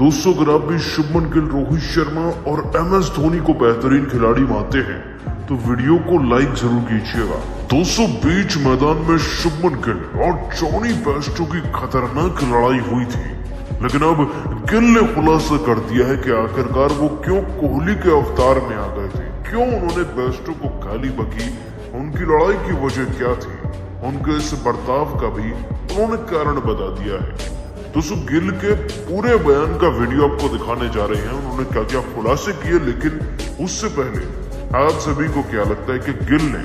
दोस्तों अगर आप भी शुभमन गिल, रोहित शर्मा और MS धोनी को बेहतरीन खिलाड़ी मानते हैं तो वीडियो को लाइक जरूर कीजिएगा। दोस्तों बीच मैदान में शुभमन गिल और जॉनी बेस्टो की खतरनाक लड़ाई हुई थी, लेकिन अब गिल ने खुलासा कर दिया है कि आखिरकार वो क्यों कोहली के अवतार में आ गए थे, क्यों उन्होंने बेस्टो को गाली बकी, उनकी लड़ाई की वजह क्या थी, उनके इस बर्ताव का भी उन्होंने कारण बता दिया है। दोस्तों गिल के पूरे बयान का वीडियो आपको दिखाने जा रहे हैं, उन्होंने क्या क्या खुलासे किए, लेकिन उससे पहले आप सभी को क्या लगता है कि गिल ने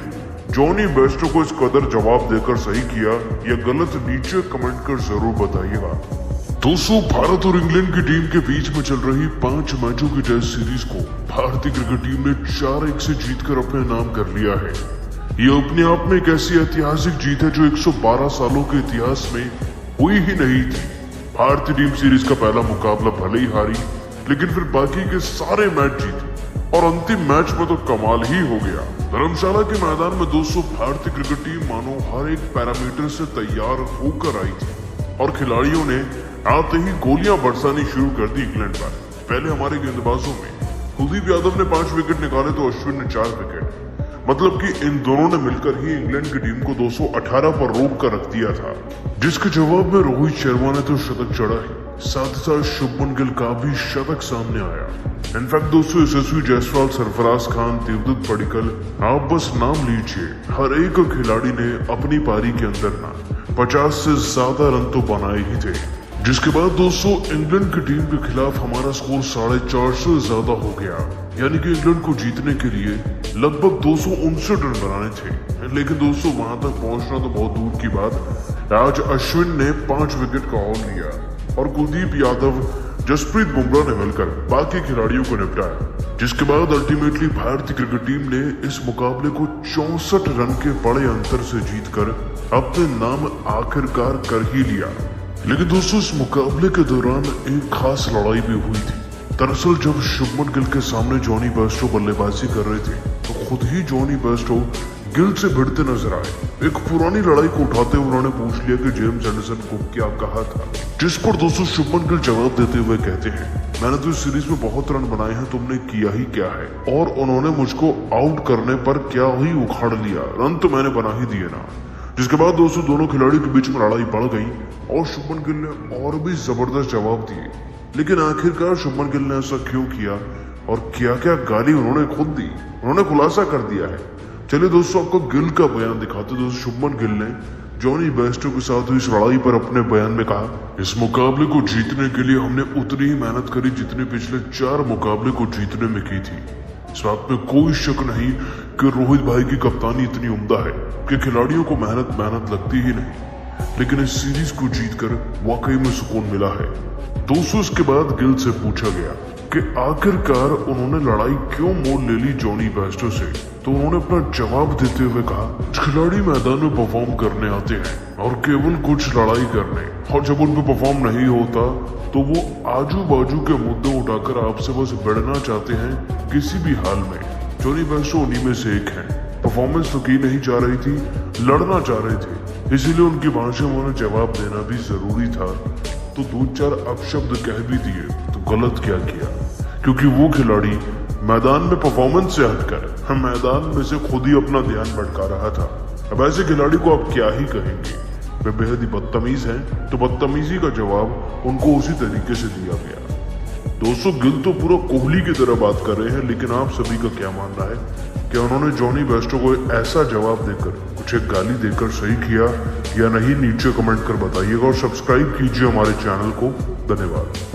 जॉनी बेस्टो को इस कदर जवाब देकर सही किया या गलत, नीचे कमेंट कर जरूर बताइएगा। दोस्तों भारत और इंग्लैंड की टीम के बीच में चल रही 5 मैचों की टेस्ट सीरीज को भारतीय क्रिकेट टीम ने 4-1 से जीतकर अपने नाम कर लिया है। ये अपने आप में एक ऐसी ऐतिहासिक जीत है जो 112 सालों के इतिहास में हुई ही नहीं थी। भारतीय टीम सीरीज का पहला मुकाबला भले ही हारी, लेकिन फिर बाकी के सारे मैच जीते और अंतिम मैच में तो कमाल ही हो गया। धर्मशाला के मैदान में दोस्तों भारतीय क्रिकेट टीम मानो हर एक पैरामीटर से तैयार होकर आई थी और खिलाड़ियों ने आते ही गोलियां बरसानी शुरू कर दी इंग्लैंड पर। पहले हमारे गेंदबाजों में कुलदीप यादव ने 5 विकेट निकाले तो अश्विन ने 4 विकेट, मतलब कि इन दोनों ने मिलकर ही इंग्लैंड की टीम को 218 पर रोक कर रख दिया था, जिसके जवाब में रोहित शर्मा ने तो शतक चढ़ा ही, साथ ही साथ शुभमन गिल का भी शतक सामने आया। इनफैक्ट दोस्तों यशस्वी जायसवाल, सरफराज खान, देवदत्त पडिक्कल, आप बस नाम लीजिए, हर एक खिलाड़ी ने अपनी पारी के अंदर ना 50 से ज्यादा रन तो बनाए ही थे। जिसके बाद दोस्तों इंग्लैंड की टीम के खिलाफ हमारा स्कोर 450 से ज्यादा हो गया, यानी कि इंग्लैंड को जीतने के लिए लगभग 259 रन बनाने थे। लेकिन दोस्तों वहां तक पहुंचना तो बहुत दूर की बात। आज अश्विन ने 5 विकेट का ऑल लिया और कुलदीप यादव, जसप्रीत बुमराह ने मिलकर बाकी खिलाड़ियों को निपटाया, जिसके बाद अल्टीमेटली भारतीय क्रिकेट टीम ने इस मुकाबले को 64 रन के बड़े अंतर से जीतकर अपने नाम आखिरकार कर ही लिया। लेकिन दोस्तों इस मुकाबले के दौरान एक खास लड़ाई भी हुई थी। दरअसल जब शुभमन गिल के सामने जॉनी बेस्टो बल्लेबाजी कर रहे थे तो खुद ही जॉनी बेस्टो गिल से भिड़ते नजर आए। एक पुरानी लड़ाई को उठाते हुए उन्होंने पूछ लिया कि जेम्स एंडरसन को क्या कहा था, जिस पर दोस्तों शुभमन गिल जवाब देते हुए कहते हैं, मैंने तो इस सीरीज में बहुत रन बनाए हैं, तुमने किया ही क्या है, और उन्होंने मुझको आउट करने पर क्या ही उखाड़ लिया, रन तो मैंने बना ही दिए ना। जिसके बाद दोस्तों दोनों खिलाड़ियों के बीच में लड़ाई बढ़ गई और शुभमन गिल ने और भी जबरदस्त जवाब दिए। लेकिन आखिरकार शुभमन गिल ने ऐसा क्यों किया और क्या क्या गाली उन्होंने खुद दी, उन्होंने खुलासा कर दिया है। चलिए दोस्तों आपको गिल का बयान दिखाते। दोस्तों शुभमन गिल ने जॉनी बेस्टो के साथ हुई इस लड़ाई पर अपने बयान में कहा, इस मुकाबले को जीतने के लिए हमने उतनी ही मेहनत करी जितनी पिछले 4 मुकाबले को जीतने में की थी। इस बात में कोई शक नहीं कि रोहित भाई की कप्तानी इतनी उम्दा है कि खिलाड़ियों को मेहनत लगती ही नहीं, लेकिन इस सीरीज को जीतकर वाकई में सुकून मिला है। दोस्तों इसके बाद गिल से पूछा गया कि आखिरकार उन्होंने लड़ाई क्यों मोल ले ली जॉनी बेस्टो से, तो उन्होंने अपना जवाब देते हुए कहा, खिलाड़ी मैदान में परफॉर्म करने आते हैं और केवल कुछ लड़ाई करने, और जब उन पर परफॉर्म नहीं होता तो वो आजू बाजू के मुद्दे उठाकर आपसे बस भिड़ना चाहते हैं किसी भी हाल में। जॉनी बेस्टो उन्हीं में से एक है। परफॉर्मेंस तो की नहीं जा रही थी, लड़ना चाह रहे थे, इसीलिए उनकी भाषा में उन्हें जवाब देना भी जरूरी था। तो 2-4 अपशब्द कह भी दिए तो गलत क्या किया, क्योंकि वो खिलाड़ी मैदान में परफॉर्मेंस से हटकर मैदान में से खुद ही अपना ध्यान भटका रहा था। अब ऐसे खिलाड़ी को आप क्या ही कहेंगे, वे बेहद ही बदतमीज हैं, तो बदतमीजी का जवाब उनको उसी तरीके से दिया गया। दोस्तों गिल तो पूरा कोहली की तरह बात कर रहे हैं, लेकिन आप सभी का क्या मानना है, क्या उन्होंने जॉनी बेस्टो को ऐसा जवाब देकर, कुछ एक गाली देकर सही किया या नहीं, नीचे कमेंट कर बताइएगा और सब्सक्राइब कीजिए हमारे चैनल को। धन्यवाद।